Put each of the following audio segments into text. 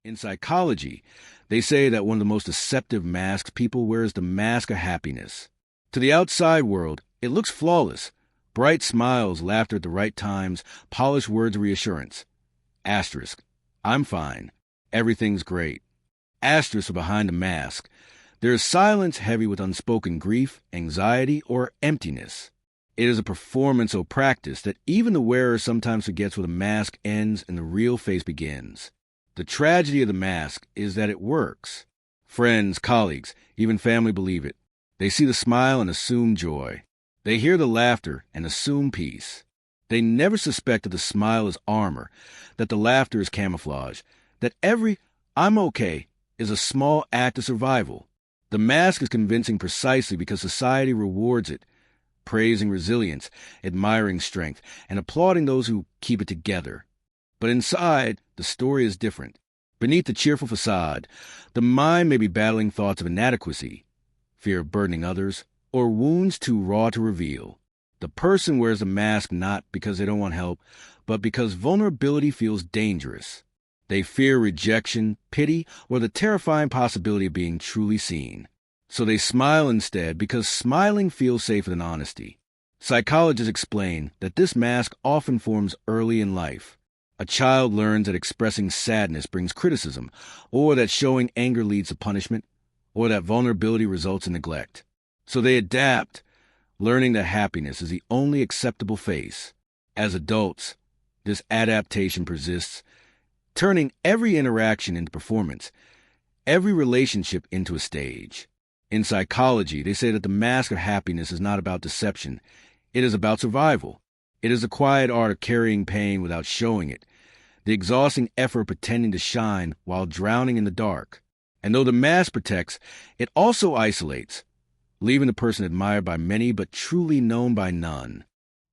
In psychology, they say that one of the most deceptive masks people wear is the mask of happiness. To the outside world, it looks flawless. Bright smiles, laughter at the right times, polished words of reassurance. Asterisk. I'm fine. Everything's great. Asterisk behind the mask. There is silence heavy with unspoken grief, anxiety, or emptiness. It is a performance or practice that even the wearer sometimes forgets where the mask ends and the real face begins. The tragedy of the mask is that it works. Friends, colleagues, even family believe it. They see the smile and assume joy. They hear the laughter and assume peace. They never suspect that the smile is armor, that the laughter is camouflage, that every "I'm okay" is a small act of survival. The mask is convincing precisely because society rewards it, praising resilience, admiring strength, and applauding those who keep it together. But inside, the story is different. Beneath the cheerful facade, the mind may be battling thoughts of inadequacy, fear of burdening others, or wounds too raw to reveal. The person wears a mask not because they don't want help, but because vulnerability feels dangerous. They fear rejection, pity, or the terrifying possibility of being truly seen. So they smile instead because smiling feels safer than honesty. Psychologists explain that this mask often forms early in life. A child learns that expressing sadness brings criticism, or that showing anger leads to punishment, or that vulnerability results in neglect. So they adapt, learning that happiness is the only acceptable face. As adults, this adaptation persists, turning every interaction into performance, every relationship into a stage. In psychology, they say that the mask of happiness is not about deception. It is about survival. It is the quiet art of carrying pain without showing it, the exhausting effort of pretending to shine while drowning in the dark. And though the mask protects, it also isolates, leaving the person admired by many but truly known by none.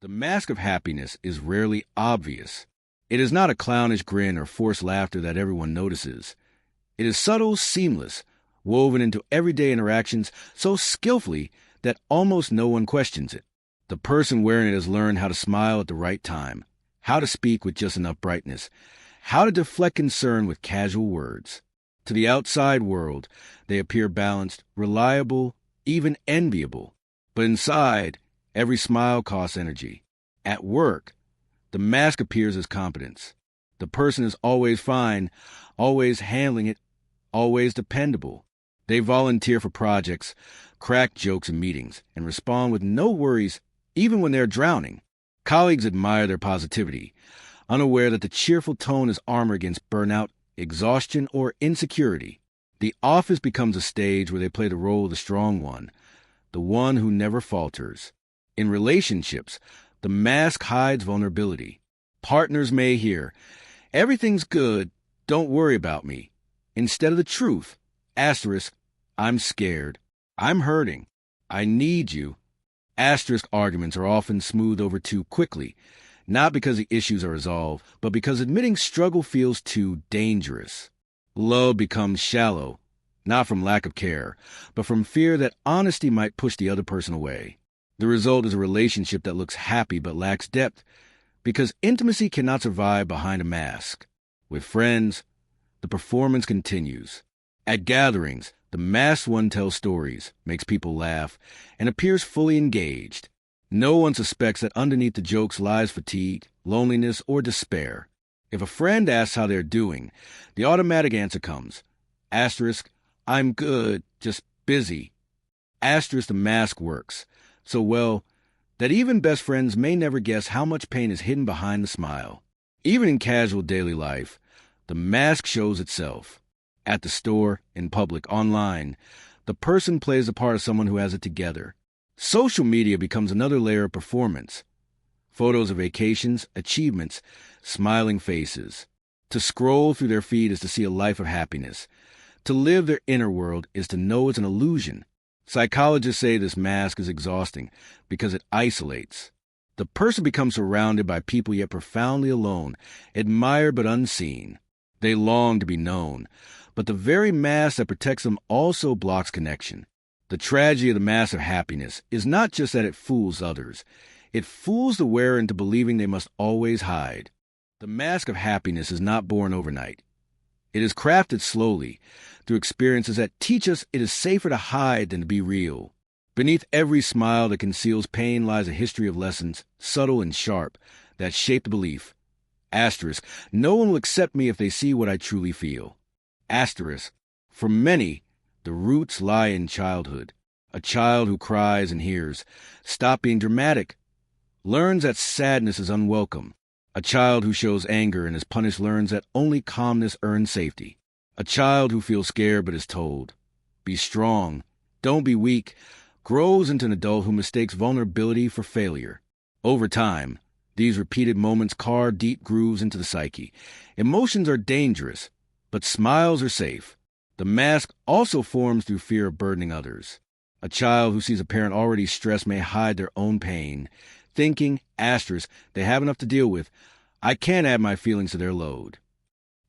The mask of happiness is rarely obvious. It is not a clownish grin or forced laughter that everyone notices. It is subtle, seamless, woven into everyday interactions so skillfully that almost no one questions it. The person wearing it has learned how to smile at the right time, how to speak with just enough brightness, how to deflect concern with casual words. To the outside world, they appear balanced, reliable, even enviable. But inside, every smile costs energy. At work, the mask appears as competence. The person is always fine, always handling it, always dependable. They volunteer for projects, crack jokes in meetings, and respond with no worries even when they're drowning. Colleagues admire their positivity, unaware that the cheerful tone is armor against burnout, exhaustion, or insecurity. The office becomes a stage where they play the role of the strong one, the one who never falters. In relationships, the mask hides vulnerability. Partners may hear, "Everything's good, don't worry about me," instead of the truth. Asterisk, "I'm scared. I'm hurting. I need you." Asterisk arguments are often smoothed over too quickly, not because the issues are resolved, but because admitting struggle feels too dangerous. Love becomes shallow, not from lack of care, but from fear that honesty might push the other person away. The result is a relationship that looks happy but lacks depth, because intimacy cannot survive behind a mask. With friends, the performance continues. At gatherings, the masked one tells stories, makes people laugh, and appears fully engaged. No one suspects that underneath the jokes lies fatigue, loneliness, or despair. If a friend asks how they're doing, the automatic answer comes. Asterisk, "I'm good, just busy." Asterisk, the mask works so well that even best friends may never guess how much pain is hidden behind the smile. Even in casual daily life, the mask shows itself. At the store, in public, online, the person plays the part of someone who has it together. Social media becomes another layer of performance. Photos of vacations, achievements, smiling faces. To scroll through their feed is to see a life of happiness. To live their inner world is to know it's an illusion. Psychologists say this mask is exhausting because it isolates. The person becomes surrounded by people yet profoundly alone, admired but unseen. They long to be known, but the very mask that protects them also blocks connection. The tragedy of the mask of happiness is not just that it fools others. It fools the wearer into believing they must always hide. The mask of happiness is not born overnight. It is crafted slowly, through experiences that teach us it is safer to hide than to be real. Beneath every smile that conceals pain lies a history of lessons, subtle and sharp, that shape the belief. Asterisk, no one will accept me if they see what I truly feel. Asterisk, for many, the roots lie in childhood. A child who cries and hears, "Stop being dramatic," learns that sadness is unwelcome. A child who shows anger and is punished learns that only calmness earns safety. A child who feels scared but is told, "Be strong, don't be weak," grows into an adult who mistakes vulnerability for failure. Over time, these repeated moments carve deep grooves into the psyche. Emotions are dangerous, but smiles are safe. The mask also forms through fear of burdening others. A child who sees a parent already stressed may hide their own pain, thinking, asterisk, they have enough to deal with. I can't add my feelings to their load.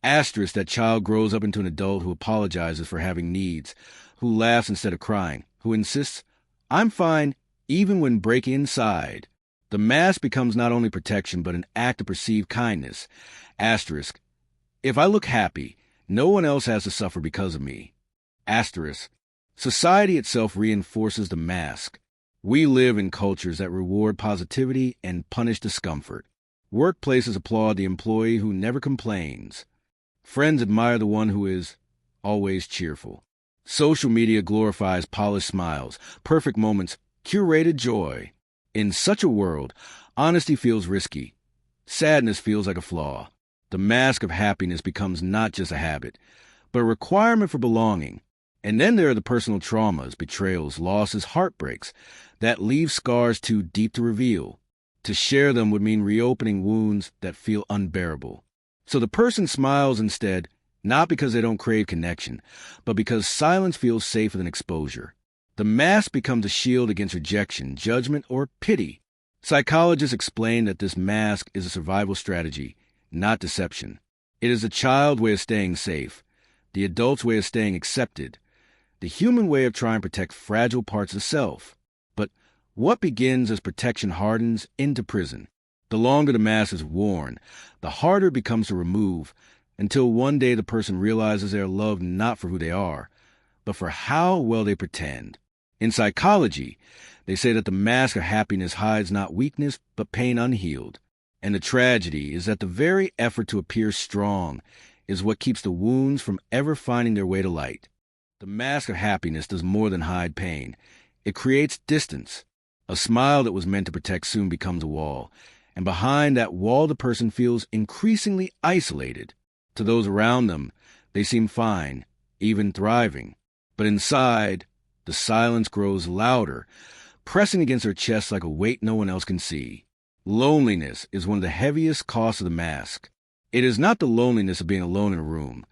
Asterisk, that child grows up into an adult who apologizes for having needs, who laughs instead of crying, who insists, "I'm fine," even when breaking inside. The mask becomes not only protection, but an act of perceived kindness. Asterisk, if I look happy, no one else has to suffer because of me. Asterisk, society itself reinforces the mask. We live in cultures that reward positivity and punish discomfort. Workplaces applaud the employee who never complains. Friends admire the one who is always cheerful. Social media glorifies polished smiles, perfect moments, curated joy. In such a world, honesty feels risky. Sadness feels like a flaw. The mask of happiness becomes not just a habit, but a requirement for belonging. And then there are the personal traumas, betrayals, losses, heartbreaks that leave scars too deep to reveal. To share them would mean reopening wounds that feel unbearable. So the person smiles instead, not because they don't crave connection, but because silence feels safer than exposure. The mask becomes a shield against rejection, judgment, or pity. Psychologists explain that this mask is a survival strategy, not deception. It is the child's way of staying safe, the adult's way of staying accepted, the human way of trying to protect fragile parts of self. But what begins as protection hardens into prison. The longer the mask is worn, the harder it becomes to remove, until one day the person realizes they are loved not for who they are, but for how well they pretend. In psychology, they say that the mask of happiness hides not weakness, but pain unhealed. And the tragedy is that the very effort to appear strong is what keeps the wounds from ever finding their way to light. The mask of happiness does more than hide pain. It creates distance. A smile that was meant to protect soon becomes a wall, and behind that wall the person feels increasingly isolated. To those around them, they seem fine, even thriving. But inside, the silence grows louder, pressing against their chest like a weight no one else can see. Loneliness is one of the heaviest costs of the mask. It is not the loneliness of being alone in a room.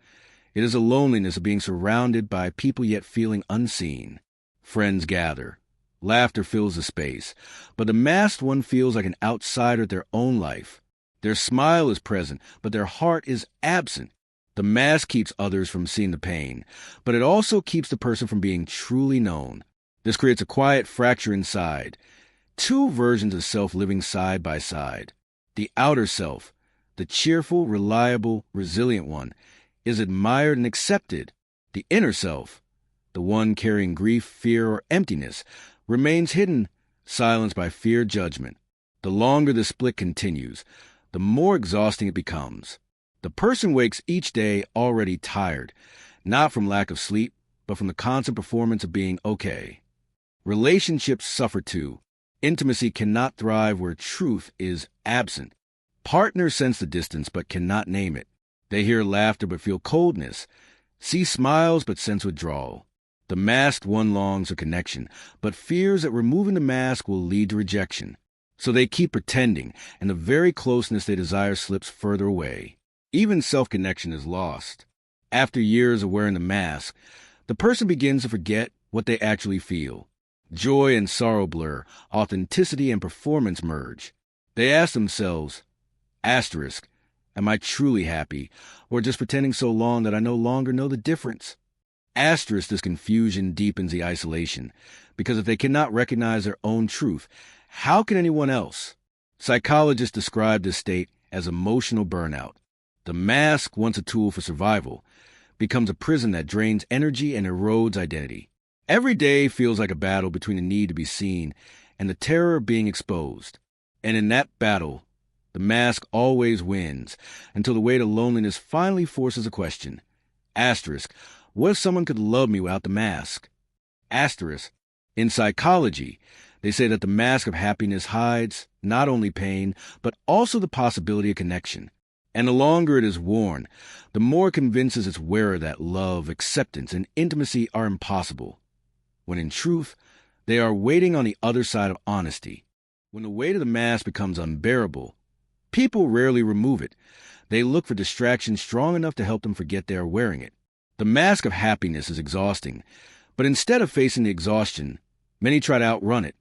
It is the loneliness of being surrounded by people yet feeling unseen. Friends gather. Laughter fills the space, but the masked one feels like an outsider at their own life. Their smile is present, but their heart is absent. The mask keeps others from seeing the pain, but it also keeps the person from being truly known. This creates a quiet fracture inside. Two versions of self living side by side. The outer self, the cheerful, reliable, resilient one, is admired and accepted. The inner self, the one carrying grief, fear, or emptiness, remains hidden, silenced by fear, judgment. The longer the split continues, the more exhausting it becomes. The person wakes each day already tired, not from lack of sleep, but from the constant performance of being okay. Relationships suffer too. Intimacy cannot thrive where truth is absent. Partners sense the distance but cannot name it. They hear laughter but feel coldness, see smiles but sense withdrawal. The masked one longs for connection, but fears that removing the mask will lead to rejection. So they keep pretending, and the very closeness they desire slips further away. Even self-connection is lost. After years of wearing the mask, the person begins to forget what they actually feel. Joy and sorrow blur, authenticity and performance merge. They ask themselves, asterisk, am I truly happy, or just pretending so long that I no longer know the difference? Asterisk, this confusion deepens the isolation, because if they cannot recognize their own truth, how can anyone else? Psychologists describe this state as emotional burnout. The mask, once a tool for survival, becomes a prison that drains energy and erodes identity. Every day feels like a battle between the need to be seen and the terror of being exposed. And in that battle, the mask always wins until the weight of loneliness finally forces a question. Asterisk, what if someone could love me without the mask? Asterisk, in psychology, they say that the mask of happiness hides not only pain, but also the possibility of connection. And the longer it is worn, the more it convinces its wearer that love, acceptance, and intimacy are impossible, when in truth, they are waiting on the other side of honesty. When the weight of the mask becomes unbearable, people rarely remove it. They look for distractions strong enough to help them forget they are wearing it. The mask of happiness is exhausting, but instead of facing the exhaustion, many try to outrun it,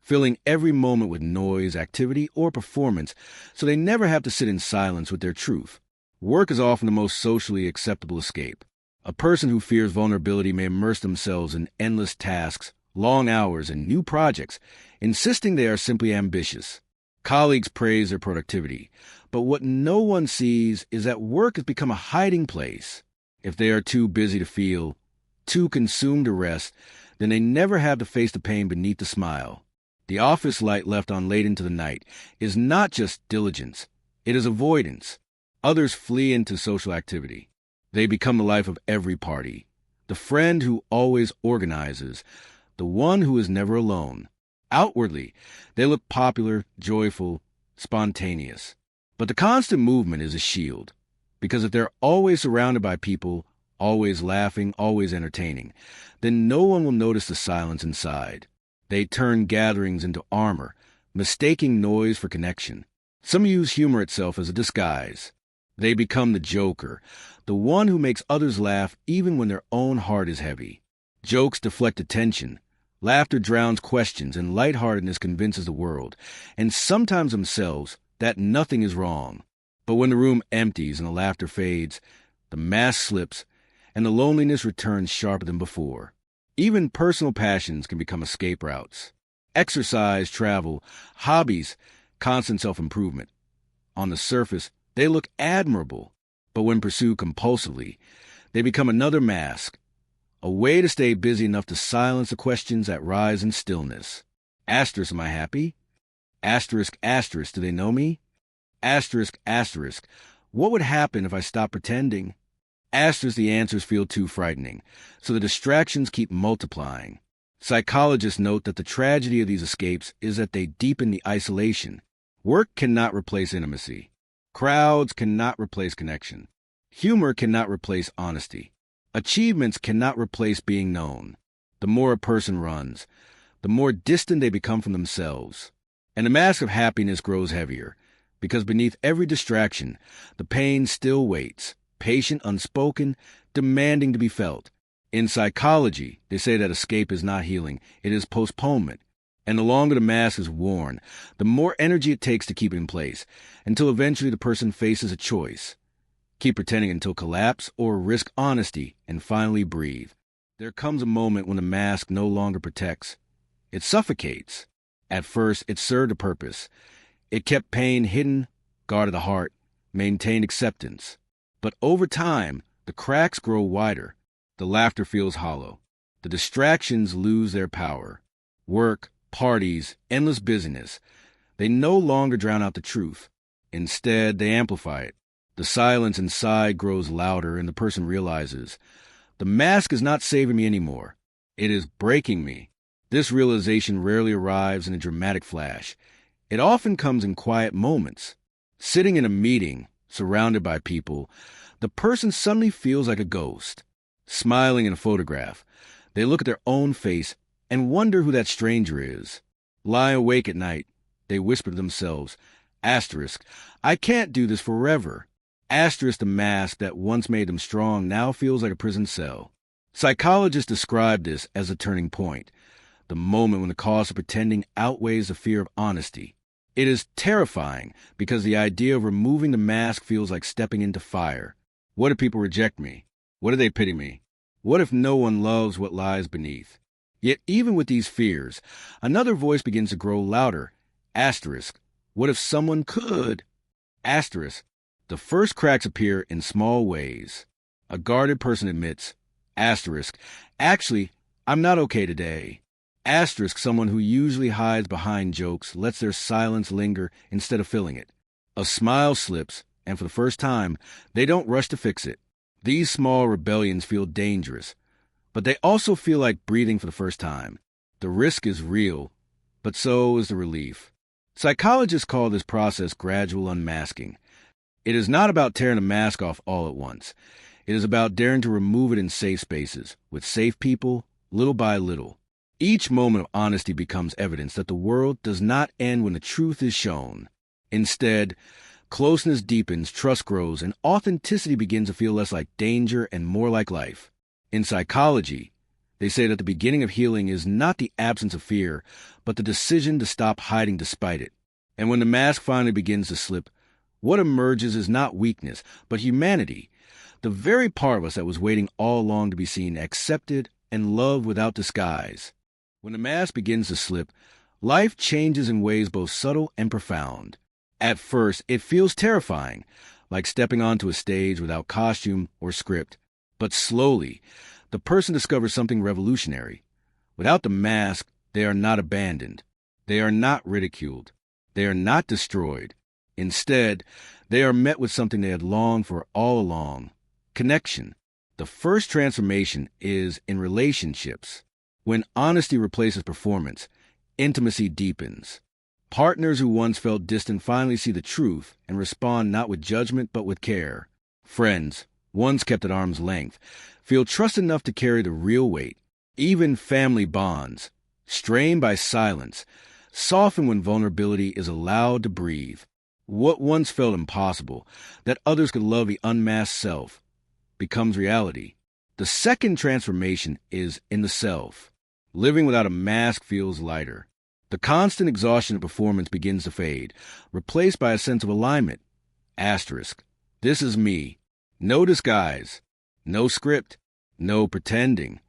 filling every moment with noise, activity, or performance so they never have to sit in silence with their truth. Work is often the most socially acceptable escape. A person who fears vulnerability may immerse themselves in endless tasks, long hours, and new projects, insisting they are simply ambitious. Colleagues praise their productivity, but what no one sees is that work has become a hiding place. If they are too busy to feel, too consumed to rest, then they never have to face the pain beneath the smile. The office light left on late into the night is not just diligence, it is avoidance. Others flee into social activity. They become the life of every party, the friend who always organizes, the one who is never alone. Outwardly, they look popular, joyful, spontaneous. But the constant movement is a shield, because if they're always surrounded by people, always laughing, always entertaining, then no one will notice the silence inside. They turn gatherings into armor, mistaking noise for connection. Some use humor itself as a disguise. They become the joker, the one who makes others laugh even when their own heart is heavy. Jokes deflect attention. Laughter drowns questions, and lightheartedness convinces the world, and sometimes themselves, that nothing is wrong. But when the room empties and the laughter fades, the mask slips, and the loneliness returns sharper than before. Even personal passions can become escape routes. Exercise, travel, hobbies, constant self-improvement. On the surface, they look admirable, but when pursued compulsively, they become another mask, a way to stay busy enough to silence the questions that rise in stillness. Asterisk, am I happy? Asterisk, asterisk, do they know me? Asterisk, asterisk, what would happen if I stopped pretending? Asterisk, the answers feel too frightening, so the distractions keep multiplying. Psychologists note that the tragedy of these escapes is that they deepen the isolation. Work cannot replace intimacy. Crowds cannot replace connection. Humor cannot replace honesty. Achievements cannot replace being known. The more a person runs, the more distant they become from themselves. And the mask of happiness grows heavier, because beneath every distraction, the pain still waits, patient, unspoken, demanding to be felt. In psychology, they say that escape is not healing, it is postponement. And the longer the mask is worn, the more energy it takes to keep it in place, until eventually the person faces a choice. Keep pretending until collapse, or risk honesty and finally breathe. There comes a moment when the mask no longer protects. It suffocates. At first, it served a purpose. It kept pain hidden, guarded the heart, maintained acceptance. But over time, the cracks grow wider. The laughter feels hollow. The distractions lose their power. Work, parties, endless busyness. They no longer drown out the truth. Instead, they amplify it. The silence inside grows louder, and the person realizes, the mask is not saving me anymore. It is breaking me. This realization rarely arrives in a dramatic flash. It often comes in quiet moments. Sitting in a meeting, surrounded by people, the person suddenly feels like a ghost. Smiling in a photograph, they look at their own face and wonder who that stranger is. Lying awake at night, they whisper to themselves, asterisk, I can't do this forever. Asterisk, the mask that once made them strong now feels like a prison cell. Psychologists describe this as a turning point, the moment when the cost of pretending outweighs the fear of honesty. It is terrifying because the idea of removing the mask feels like stepping into fire. What if people reject me? What if they pity me? What if no one loves what lies beneath? Yet even with these fears, another voice begins to grow louder. Asterisk, what if someone could? Asterisk, the first cracks appear in small ways. A guarded person admits, asterisk, actually, I'm not okay today. Asterisk, someone who usually hides behind jokes, lets their silence linger instead of filling it. A smile slips, and for the first time, they don't rush to fix it. These small rebellions feel dangerous, but they also feel like breathing for the first time. The risk is real, but so is the relief. Psychologists call this process gradual unmasking. It is not about tearing a mask off all at once. It is about daring to remove it in safe spaces, with safe people, little by little. Each moment of honesty becomes evidence that the world does not end when the truth is shown. Instead, closeness deepens, trust grows, and authenticity begins to feel less like danger and more like life. In psychology, they say that the beginning of healing is not the absence of fear, but the decision to stop hiding despite it. And when the mask finally begins to slip, what emerges is not weakness, but humanity, the very part of us that was waiting all along to be seen, accepted, and loved without disguise. When the mask begins to slip, life changes in ways both subtle and profound. At first, it feels terrifying, like stepping onto a stage without costume or script. But slowly, the person discovers something revolutionary. Without the mask, they are not abandoned. They are not ridiculed. They are not destroyed. Instead, they are met with something they had longed for all along: connection. The first transformation is in relationships. When honesty replaces performance, intimacy deepens. Partners who once felt distant finally see the truth and respond not with judgment but with care. Friends, once kept at arm's length, feel trusted enough to carry the real weight. Even family bonds, strained by silence, soften when vulnerability is allowed to breathe. What once felt impossible, that others could love the unmasked self, becomes reality. The second transformation is in the self. Living without a mask feels lighter. The constant exhaustion of performance begins to fade, replaced by a sense of alignment. Asterisk. This is me. No disguise. No script. No pretending.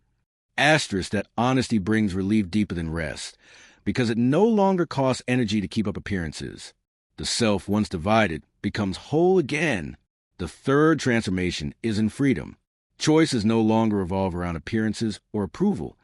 Asterisk, that honesty brings relief deeper than rest, because it no longer costs energy to keep up appearances. The self, once divided, becomes whole again. The third transformation is in freedom. Choices no longer revolve around appearances or approval.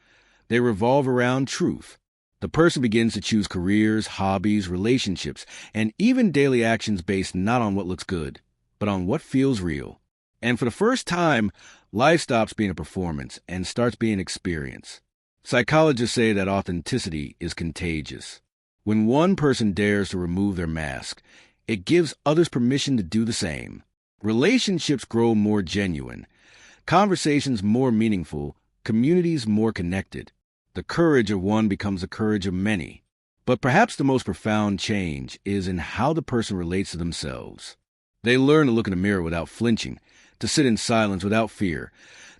They revolve around truth. The person begins to choose careers, hobbies, relationships, and even daily actions based not on what looks good, but on what feels real. And for the first time, life stops being a performance and starts being an experience. Psychologists say that authenticity is contagious. When one person dares to remove their mask, it gives others permission to do the same. Relationships grow more genuine, conversations more meaningful, communities more connected. The courage of one becomes the courage of many. But perhaps the most profound change is in how the person relates to themselves. They learn to look in the mirror without flinching, to sit in silence without fear,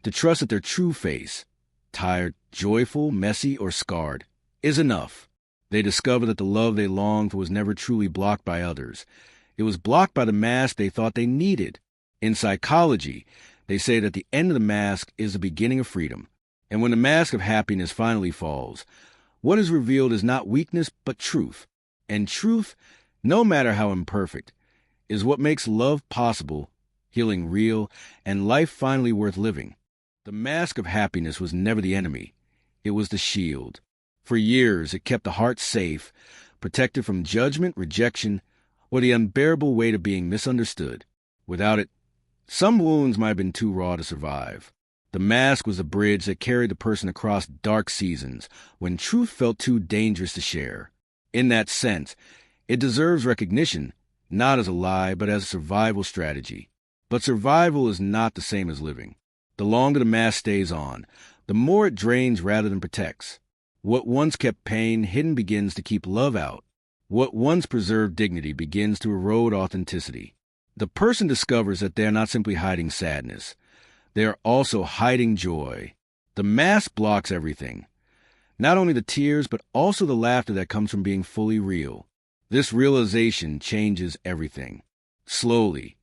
to trust that their true face, tired, joyful, messy, or scarred, is enough. They discover that the love they longed for was never truly blocked by others. It was blocked by the mask they thought they needed. In psychology, they say that the end of the mask is the beginning of freedom. And when the mask of happiness finally falls, what is revealed is not weakness but truth. And truth, no matter how imperfect, is what makes love possible, healing real, and life finally worth living. The mask of happiness was never the enemy. It was the shield. For years, it kept the heart safe, protected from judgment, rejection, or the unbearable weight of being misunderstood. Without it, some wounds might have been too raw to survive. The mask was a bridge that carried the person across dark seasons when truth felt too dangerous to share. In that sense, it deserves recognition, not as a lie, but as a survival strategy. But survival is not the same as living. The longer the mask stays on, the more it drains rather than protects. What once kept pain hidden begins to keep love out. What once preserved dignity begins to erode authenticity. The person discovers that they are not simply hiding sadness. They are also hiding joy. The mask blocks everything. Not only the tears, but also the laughter that comes from being fully real. This realization changes everything. Slowly,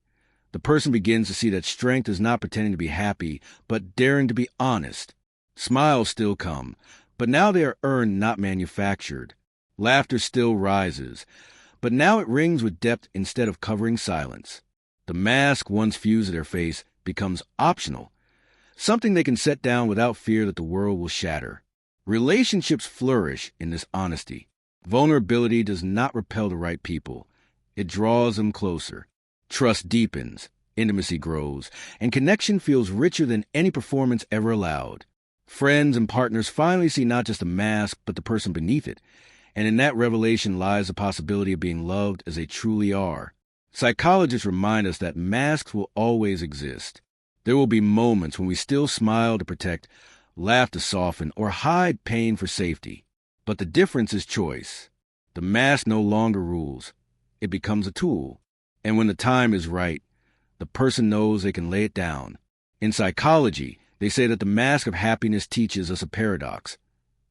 the person begins to see that strength is not pretending to be happy, but daring to be honest. Smiles still come, but now they are earned, not manufactured. Laughter still rises, but now it rings with depth instead of covering silence. The mask once fused to their face becomes optional, something they can set down without fear that the world will shatter. Relationships flourish in this honesty. Vulnerability does not repel the right people. It draws them closer. Trust deepens, intimacy grows, and connection feels richer than any performance ever allowed. Friends and partners finally see not just the mask, but the person beneath it, and in that revelation lies the possibility of being loved as they truly are. Psychologists remind us that masks will always exist. There will be moments when we still smile to protect, laugh to soften, or hide pain for safety. But the difference is choice. The mask no longer rules. It becomes a tool. And when the time is right, the person knows they can lay it down. In psychology, they say that the mask of happiness teaches us a paradox.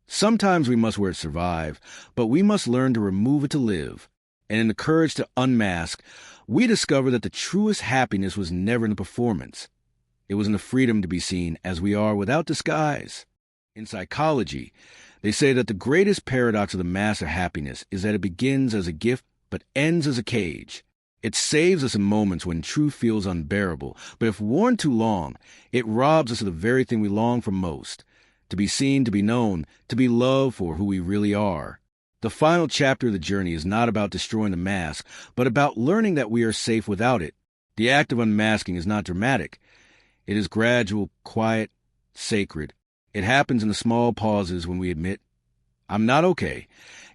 Sometimes we must wear it to survive, but we must learn to remove it to live. And in the courage to unmask, we discover that the truest happiness was never in the performance. It was in the freedom to be seen as we are without disguise. In psychology, they say that the greatest paradox of the mask of happiness is that it begins as a gift but ends as a cage. It saves us in moments when truth feels unbearable, but if worn too long, it robs us of the very thing we long for most: to be seen, to be known, to be loved for who we really are. The final chapter of the journey is not about destroying the mask, but about learning that we are safe without it. The act of unmasking is not dramatic. It is gradual, quiet, sacred. It happens in the small pauses when we admit, "I'm not okay,"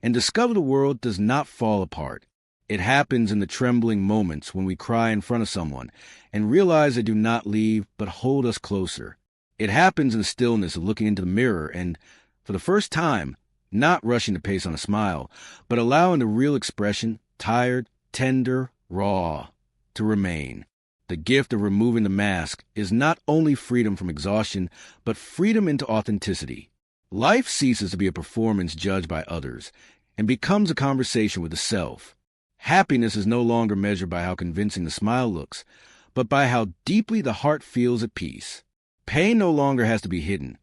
and discover the world does not fall apart. It happens in the trembling moments when we cry in front of someone and realize they do not leave but hold us closer. It happens in the stillness of looking into the mirror and, for the first time, not rushing to paste on a smile, but allowing the real expression, tired, tender, raw, to remain. The gift of removing the mask is not only freedom from exhaustion, but freedom into authenticity. Life ceases to be a performance judged by others and becomes a conversation with the self. Happiness is no longer measured by how convincing the smile looks, but by how deeply the heart feels at peace. Pain no longer has to be hidden.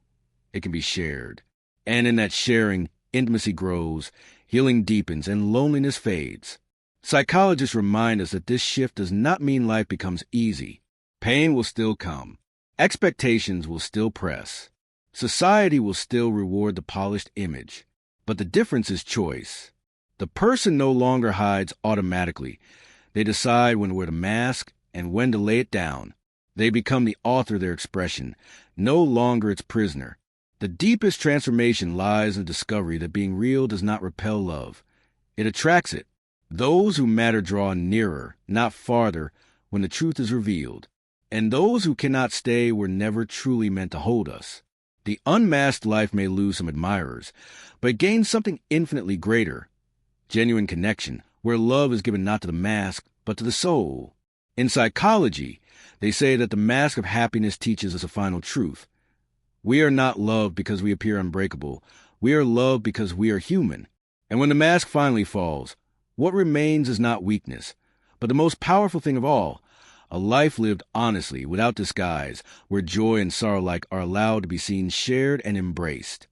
It can be shared. And in that sharing, intimacy grows, healing deepens, and loneliness fades. Psychologists remind us that this shift does not mean life becomes easy. Pain will still come. Expectations will still press. Society will still reward the polished image. But the difference is choice. The person no longer hides automatically. They decide when to wear the mask and when to lay it down. They become the author of their expression, no longer its prisoner. The deepest transformation lies in the discovery that being real does not repel love. It attracts it. Those who matter draw nearer, not farther, when the truth is revealed. And those who cannot stay were never truly meant to hold us. The unmasked life may lose some admirers, but it gains something infinitely greater: genuine connection, where love is given not to the mask, but to the soul. In psychology, they say that the mask of happiness teaches us a final truth. We are not loved because we appear unbreakable. We are loved because we are human. And when the mask finally falls, what remains is not weakness, but the most powerful thing of all: a life lived honestly, without disguise, where joy and sorrow alike are allowed to be seen, shared, and embraced.